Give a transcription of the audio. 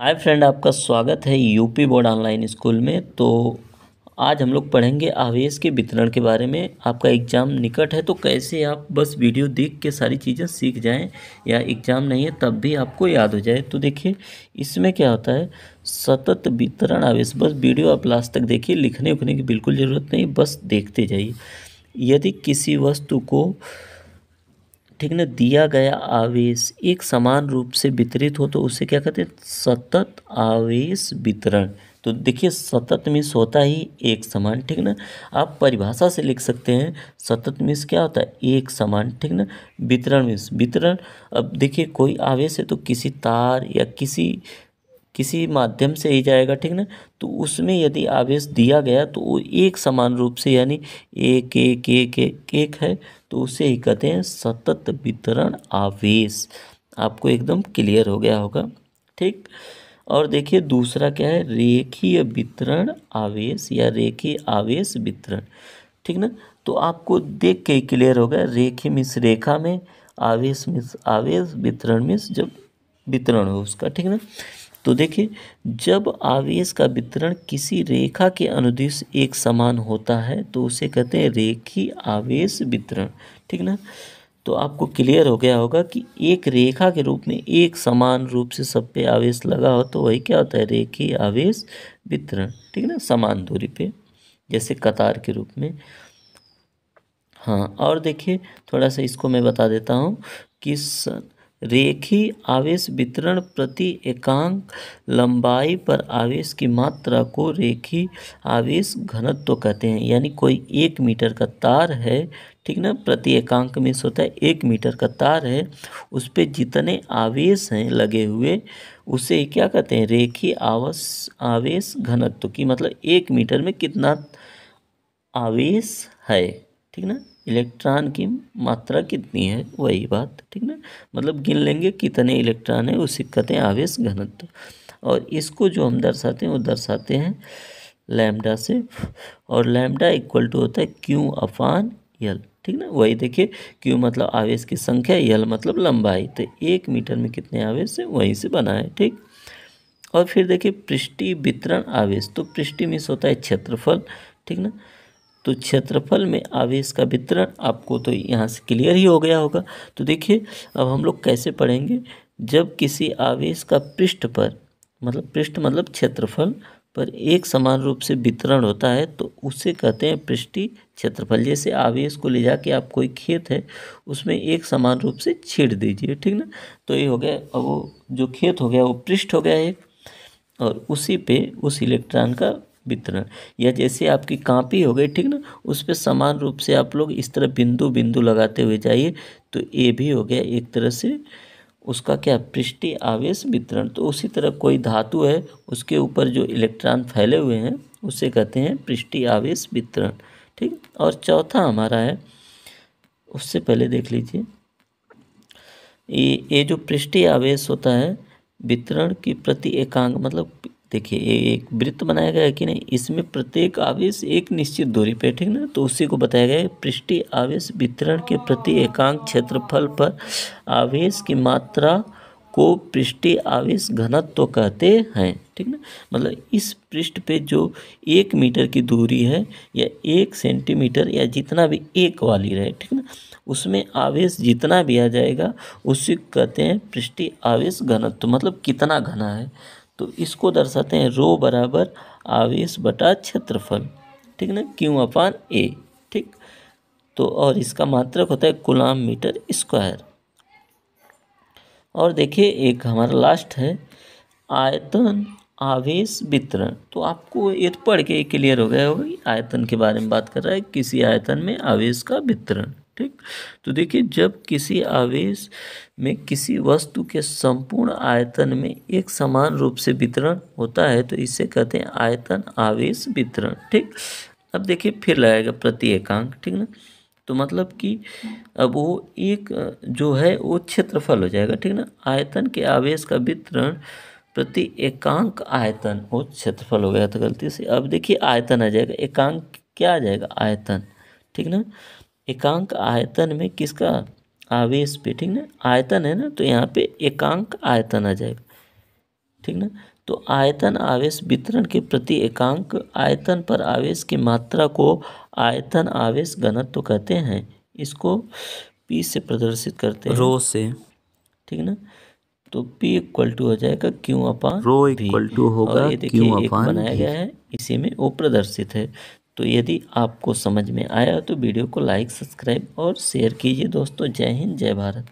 Hi friend, आपका स्वागत है यूपी बोर्ड ऑनलाइन स्कूल में। तो आज हम लोग पढ़ेंगे आवेश के वितरण के बारे में। आपका एग्ज़ाम निकट है तो कैसे आप बस वीडियो देख के सारी चीज़ें सीख जाएं, या एग्ज़ाम नहीं है तब भी आपको याद हो जाए। तो देखिए इसमें क्या होता है, सतत वितरण आवेश। बस वीडियो आप लास्ट तक देखिए, लिखने उखने की बिल्कुल ज़रूरत नहीं, बस देखते जाइए। यदि किसी वस्तु को ठीक ना दिया गया आवेश एक समान रूप से वितरित हो तो उसे क्या कहते हैं, सतत आवेश वितरण। तो देखिए सतत मीन्स होता ही एक समान, ठीक ना। आप परिभाषा से लिख सकते हैं, सतत मीन्स क्या होता है, एक समान, ठीक ना। वितरण मीन्स वितरण। अब देखिए कोई आवेश है तो किसी तार या किसी किसी माध्यम से ही जाएगा, ठीक ना। तो उसमें यदि आवेश दिया गया तो वो एक समान रूप से, यानी एक एक एक एक एक है, तो उसे ही कहते हैं सतत वितरण आवेश। आपको एकदम क्लियर हो गया होगा, ठीक। और देखिए दूसरा क्या है, रेखीय वितरण आवेश या रेखीय आवेश वितरण, ठीक ना। तो आपको देख के ही क्लियर होगा, रेखीय मीन्स रेखा में, आवेश मीन्स आवेश, वितरण मीन्स जब वितरण हो उसका, ठीक ना। तो देखिए जब आवेश का वितरण किसी रेखा के अनुदिश एक समान होता है तो उसे कहते हैं रेखीय आवेश वितरण, ठीक ना। तो आपको क्लियर हो गया होगा कि एक रेखा के रूप में एक समान रूप से सब पे आवेश लगा हो तो वही क्या होता है, रेखीय आवेश वितरण, ठीक ना, समान दूरी पे, जैसे कतार के रूप में। हाँ, और देखिए थोड़ा सा इसको मैं बता देता हूँ कि रेखीय आवेश वितरण प्रति एकांक लंबाई पर आवेश की मात्रा को रेखीय आवेश घनत्व कहते हैं। यानी कोई 1 मीटर का तार है, ठीक ना, प्रति एकांक में से होता है 1 मीटर का तार है, उस पे जितने आवेश हैं लगे हुए उसे क्या कहते हैं, रेखीय आवेश घनत्व की, मतलब 1 मीटर में कितना आवेश है, ठीक ना, इलेक्ट्रॉन की मात्रा कितनी है वही बात, ठीक ना। मतलब गिन लेंगे कितने इलेक्ट्रॉन है, उसे कहते हैं आवेश घनत्व। और इसको जो हम दर्शाते हैं वो दर्शाते हैं लैम्डा से, और लैम्डा इक्वल टू होता है क्यू अपान यल, ठीक ना। वही देखिए, क्यू मतलब आवेश की संख्या, यल मतलब लंबाई, तो 1 मीटर में कितने आवेश है वहीं से बना है, ठीक। और फिर देखिए पृष्ठीय वितरण आवेश। तो पृष्ठीय मीन्स होता है क्षेत्रफल, ठीक ना। तो क्षेत्रफल में आवेश का वितरण आपको तो यहाँ से क्लियर ही हो गया होगा। तो देखिए अब हम लोग कैसे पढ़ेंगे, जब किसी आवेश का पृष्ठ पर, मतलब पृष्ठ मतलब क्षेत्रफल पर एक समान रूप से वितरण होता है तो उसे कहते हैं पृष्ठीय क्षेत्रफल। जैसे आवेश को ले जाके आप कोई खेत है उसमें एक समान रूप से छीड़ दीजिए, ठीक ना। तो ये हो गया, अब वो जो खेत हो गया वो पृष्ठ हो गया एक, और उसी पे उस इलेक्ट्रॉन का वितरण। या जैसे आपकी कॉपी हो गई, ठीक ना, उस पे समान रूप से आप लोग इस तरह बिंदु बिंदु लगाते हुए जाइए, तो ये भी हो गया एक तरह से उसका क्या, पृष्ठीय आवेश वितरण। तो उसी तरह कोई धातु है उसके ऊपर जो इलेक्ट्रॉन फैले हुए हैं उसे कहते हैं पृष्ठीय आवेश वितरण, ठीक। और चौथा हमारा है, उससे पहले देख लीजिए, ये जो पृष्ठीय आवेश होता है वितरण की प्रति एकांक, मतलब देखिए ये एक वृत्त बनाया गया है कि नहीं, इसमें प्रत्येक आवेश एक निश्चित दूरी पे, ठीक ना। तो उसी को बताया गया है पृष्ठीय आवेश वितरण के प्रति एकांक क्षेत्रफल पर आवेश की मात्रा को पृष्ठीय आवेश घनत्व कहते हैं, ठीक ना। मतलब इस पृष्ठ पे जो 1 मीटर की दूरी है या 1 सेंटीमीटर या जितना भी एक वाली रहे, ठीक ना, उसमें आवेश जितना भी आ जाएगा उसे कहते हैं पृष्ठीय आवेश घनत्व, मतलब कितना घना है। तो इसको दर्शाते हैं रो बराबर आवेश बटा क्षेत्रफल, ठीक ना, क्यू अपान ए, ठीक। तो और इसका मात्रक होता है कूलाम मीटर स्क्वायर। और देखिए एक हमारा लास्ट है आयतन आवेश वितरण। तो आपको ये तो पढ़ के क्लियर हो गया होगा कि आयतन के बारे में बात कर रहा है, किसी आयतन में आवेश का वितरण, ठीक। तो देखिए जब किसी आवेश में किसी वस्तु के संपूर्ण आयतन में एक समान रूप से वितरण होता है तो इसे कहते हैं आयतन आवेश वितरण, ठीक। अब देखिए फिर लगाएगा प्रति एकांक, ठीक ना। तो मतलब कि अब वो एक जो है वो क्षेत्रफल हो जाएगा, ठीक ना। आयतन के आवेश का वितरण प्रति एकांक आयतन, वो क्षेत्रफल हो गया था गलती से। अब देखिए आयतन आ जाएगा, एकांक क्या आ जाएगा, आयतन, ठीक ना। एकांक आयतन में किसका, आवेश पे, ठीक ना, आयतन है ना, तो यहाँ पे एकांक आयतन आ जाएगा। ठीक ना। तो आयतन आवेश वितरण के प्रति एकांक आयतन पर आवेश की मात्रा को आयतन आवेश घनत्व कहते हैं। इसको P से प्रदर्शित करते हैं, रो से, ठीक ना। तो P इक्वल टू हो जाएगा Q upon rho V। Equal to होगा और ये क्यू देखिए एक अपान बनाया भी। गया है, इसी में वो प्रदर्शित है। तो यदि आपको समझ में आया तो वीडियो को लाइक, सब्सक्राइब और शेयर कीजिए दोस्तों। जय हिंद, जय भारत।